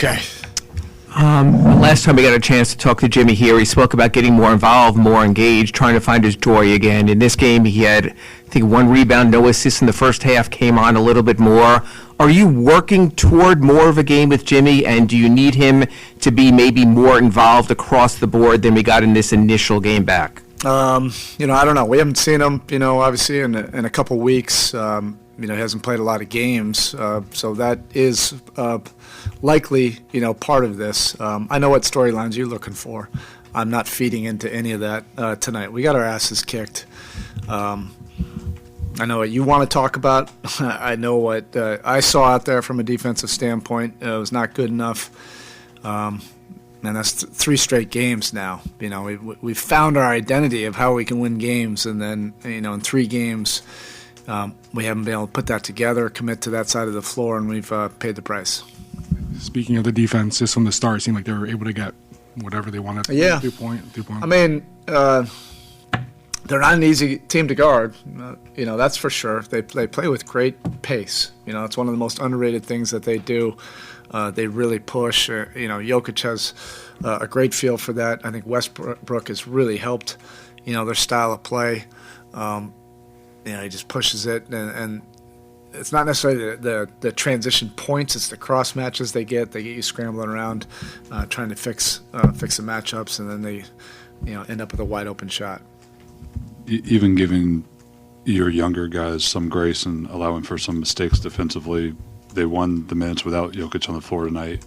Okay. Last time we got a chance to talk to Jimmy here, he spoke about getting more involved, more engaged, trying to find his joy again. In this game, he had, I think, 1 rebound, no assists in the first half, came on a little bit more. Are you working toward more of a game with Jimmy, and do you need him to be maybe more involved across the board than we got in this initial game back? I don't know. We haven't seen him, obviously in a couple weeks. He hasn't played a lot of games, so that is likely, part of this. I know what storylines you're looking for. I'm not feeding into any of that tonight. We got our asses kicked. I know what you want to talk about. I know what I saw out there from a defensive standpoint. It was not good enough. And that's 3 straight games now. We've found our identity of how we can win games, and then, in 3 games, we haven't been able to put that together, commit to that side of the floor, and we've paid the price. Speaking of the defense, just from the start, it seemed like they were able to get whatever they wanted. Yeah. 2 point. I mean, they're not an easy team to guard. That's for sure. They play with great pace. It's one of the most underrated things that they do. They really push. Jokic has a great feel for that. I think Westbrook has really helped, their style of play. He just pushes it, and it's not necessarily the transition points. It's the cross matches they get. They get you scrambling around, trying to fix the matchups, and then they, end up with a wide open shot. Even giving your younger guys some grace and allowing for some mistakes defensively, they won the minutes without Jokic on the floor tonight.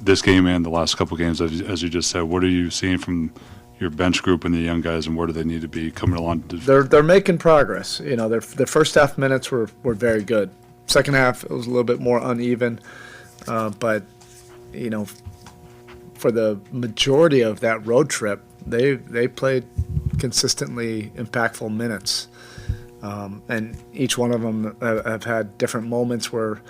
This game and the last couple games, as you just said, what are you seeing from your bench group and the young guys, and where do they need to be coming along? They're making progress. Their first half minutes were very good. Second half, it was a little bit more uneven, but for the majority of that road trip, they played consistently impactful minutes. And each one of them have had different moments where,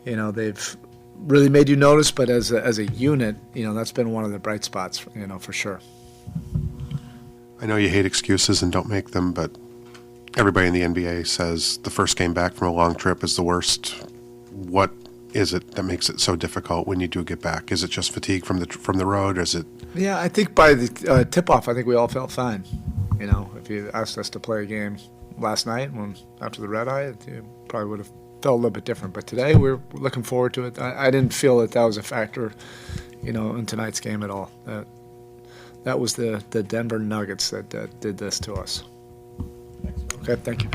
they've really made you notice. But as a unit, that's been one of the bright spots, for sure. I know you hate excuses and don't make them, but everybody in the NBA says the first game back from a long trip is the worst. What is it that makes it so difficult when you do get back? Is it just fatigue from the road? Or is it? Yeah, I think by the tip-off, I think we all felt fine. If you asked us to play a game last night after the red eye, it probably would have felt a little bit different. But today, we're looking forward to it. I didn't feel that was a factor, in tonight's game at all. That was the Denver Nuggets that did this to us. Okay, thank you.